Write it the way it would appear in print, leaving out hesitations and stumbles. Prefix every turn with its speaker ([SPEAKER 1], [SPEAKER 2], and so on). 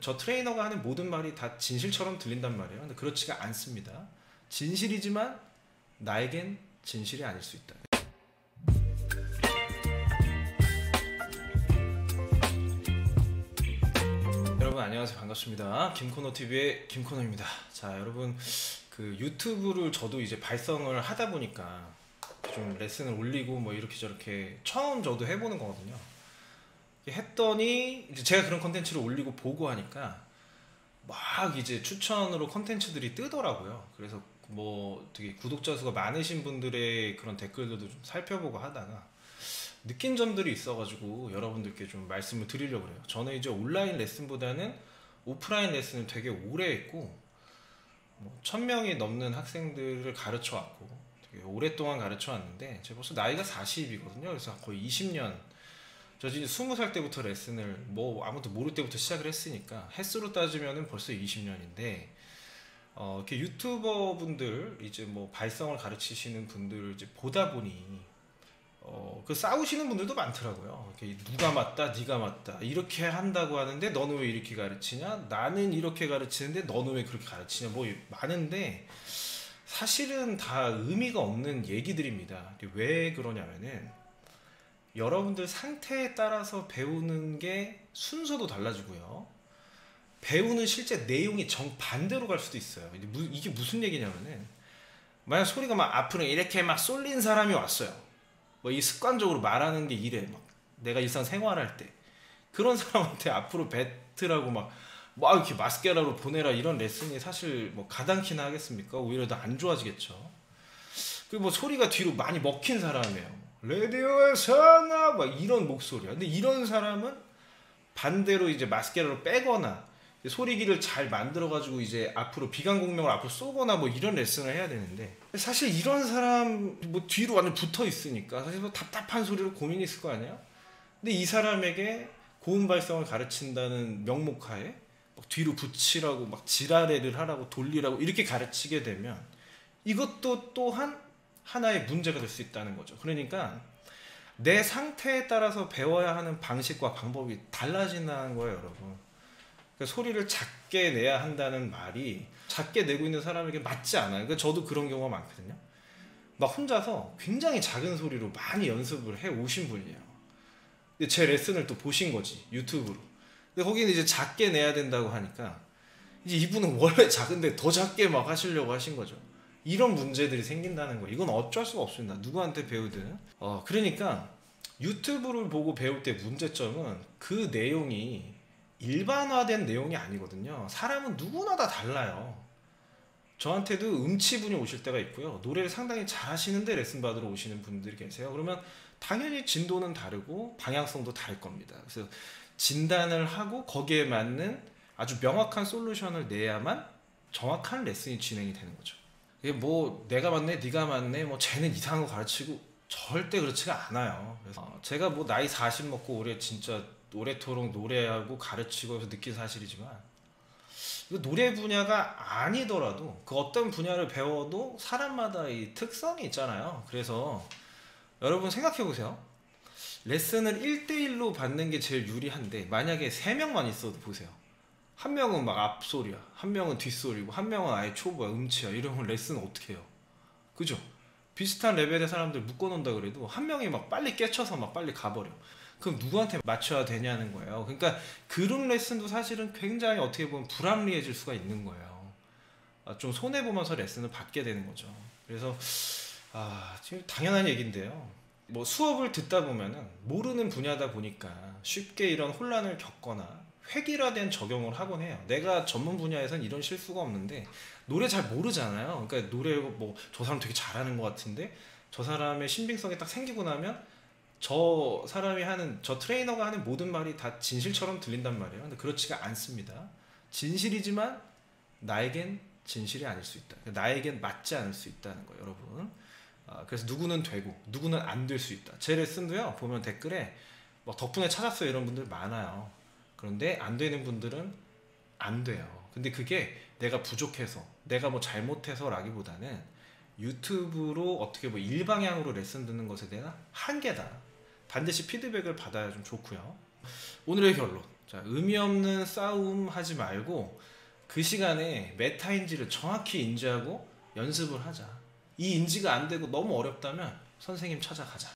[SPEAKER 1] 저 트레이너가 하는 모든 말이 다 진실처럼 들린단 말이에요. 근데 그렇지가 않습니다. 진실이지만 나에겐 진실이 아닐 수 있다. 여러분 안녕하세요. 반갑습니다. 김코너TV의 김코너입니다. 자, 여러분 그 유튜브를 저도 이제 발성을 하다 보니까 좀 레슨을 올리고 뭐 이렇게 저렇게 처음 저도 해보는 거거든요. 했더니 이제 제가 그런 컨텐츠를 올리고 보고 하니까 막 이제 추천으로 컨텐츠들이 뜨더라고요. 그래서 뭐 되게 구독자 수가 많으신 분들의 그런 댓글들도 좀 살펴보고 하다가 느낀 점들이 있어가지고 여러분들께 좀 말씀을 드리려고 그래요. 저는 이제 온라인 레슨보다는 오프라인 레슨을 되게 오래 했고 뭐 1000명이 넘는 학생들을 가르쳐 왔고 되게 오랫동안 가르쳐 왔는데 제가 벌써 나이가 40이거든요. 그래서 거의 20년, 저 이제 20살 때부터 레슨을 뭐 아무도 모를 때부터 시작을 했으니까 횟수로 따지면은 벌써 20년인데 이렇게 유튜버 분들 이제 뭐 발성을 가르치시는 분들 이제 보다 보니 그 싸우시는 분들도 많더라고요. 이렇게 누가 맞다, 네가 맞다 이렇게 한다고 하는데 너는 왜 이렇게 가르치냐? 나는 이렇게 가르치는데 너는 왜 그렇게 가르치냐? 뭐 많은데 사실은 다 의미가 없는 얘기들입니다. 왜 그러냐면은 여러분들 상태에 따라서 배우는 게 순서도 달라지고요. 배우는 실제 내용이 정반대로 갈 수도 있어요. 이게 무슨 얘기냐면은 만약 소리가 막 앞으로 이렇게 막 쏠린 사람이 왔어요. 뭐 이 습관적으로 말하는 게 이래. 막 내가 일상 생활할 때 그런 사람한테 앞으로 뱉으라고 막 이렇게 마스케라로 보내라 이런 레슨이 사실 뭐 가당키나 하겠습니까? 오히려 더 안 좋아지겠죠. 그리고 뭐 소리가 뒤로 많이 먹힌 사람이에요. 레디오에서 나 막 이런 목소리야. 근데 이런 사람은 반대로 이제 마스케라로 빼거나 소리기를 잘 만들어가지고 이제 앞으로 비강공명을 앞으로 쏘거나 뭐 이런 레슨을 해야 되는데 사실 이런 사람 뭐 뒤로 완전 붙어 있으니까 사실 뭐 답답한 소리로 고민이 있을 거 아니야. 근데 이 사람에게 고음 발성을 가르친다는 명목하에 막 뒤로 붙이라고 막 지랄애를 하라고 돌리라고 이렇게 가르치게 되면 이것도 또한 하나의 문제가 될 수 있다는 거죠. 그러니까 내 상태에 따라서 배워야 하는 방식과 방법이 달라진다는 거예요, 여러분. 그러니까 소리를 작게 내야 한다는 말이 작게 내고 있는 사람에게 맞지 않아요. 그러니까 저도 그런 경우가 많거든요. 막 혼자서 굉장히 작은 소리로 많이 연습을 해 오신 분이에요. 근데 제 레슨을 또 보신 거지, 유튜브로. 근데 거기는 이제 작게 내야 된다고 하니까 이제 이분은 원래 작은데 더 작게 막 하시려고 하신 거죠. 이런 문제들이 생긴다는 거. 이건 어쩔 수가 없습니다. 누구한테 배우든. 그러니까 유튜브를 보고 배울 때 문제점은 그 내용이 일반화된 내용이 아니거든요. 사람은 누구나 다 달라요. 저한테도 음치분이 오실 때가 있고요. 노래를 상당히 잘하시는데 레슨 받으러 오시는 분들이 계세요. 그러면 당연히 진도는 다르고 방향성도 다를 겁니다. 그래서 진단을 하고 거기에 맞는 아주 명확한 솔루션을 내야만 정확한 레슨이 진행이 되는 거죠. 이게 뭐 내가 맞네 네가 맞네 뭐 쟤는 이상한 거 가르치고 절대 그렇지가 않아요. 그래서 제가 뭐 나이 40 먹고 올해 진짜 오래도록 노래하고 가르치고 해서 느낀 사실이지만 이거 노래 분야가 아니더라도 그 어떤 분야를 배워도 사람마다 이 특성이 있잖아요. 그래서 여러분 생각해 보세요. 레슨을 1대1로 받는 게 제일 유리한데 만약에 3명만 있어도 보세요. 한 명은 막 앞소리야, 한 명은 뒷소리고, 한 명은 아예 초보야, 음치야. 이러면 레슨 어떻게 해요? 그죠? 비슷한 레벨의 사람들 묶어놓는다 그래도 한 명이 막 빨리 깨쳐서 막 빨리 가버려. 그럼 누구한테 맞춰야 되냐는 거예요. 그러니까 그룹 레슨도 사실은 굉장히 어떻게 보면 불합리해질 수가 있는 거예요. 좀 손해보면서 레슨을 받게 되는 거죠. 그래서 지금 당연한 얘기인데요. 뭐 수업을 듣다 보면은 모르는 분야다 보니까 쉽게 이런 혼란을 겪거나 획일화된 적용을 하곤 해요. 내가 전문 분야에선 이런 실수가 없는데 노래 잘 모르잖아요. 그러니까 노래 뭐 저 사람 되게 잘하는 것 같은데 저 사람의 신빙성이 딱 생기고 나면 저 사람이 하는 저 트레이너가 하는 모든 말이 다 진실처럼 들린단 말이에요. 근데 그렇지가 않습니다. 진실이지만 나에겐 진실이 아닐 수 있다. 나에겐 맞지 않을 수 있다는 거예요, 여러분. 그래서 누구는 되고 누구는 안 될 수 있다. 제 레슨도요 보면 댓글에 뭐 덕분에 찾았어요 이런 분들 많아요. 그런데 안 되는 분들은 안 돼요. 근데 그게 내가 부족해서 내가 뭐 잘못해서 라기보다는 유튜브로 어떻게 뭐 일방향으로 레슨 듣는 것에 대한 한계다. 반드시 피드백을 받아야 좀 좋고요. 오늘의 결론, 자, 의미 없는 싸움 하지 말고 그 시간에 메타인지를 정확히 인지하고 연습을 하자. 이 인지가 안 되고 너무 어렵다면 선생님 찾아가자.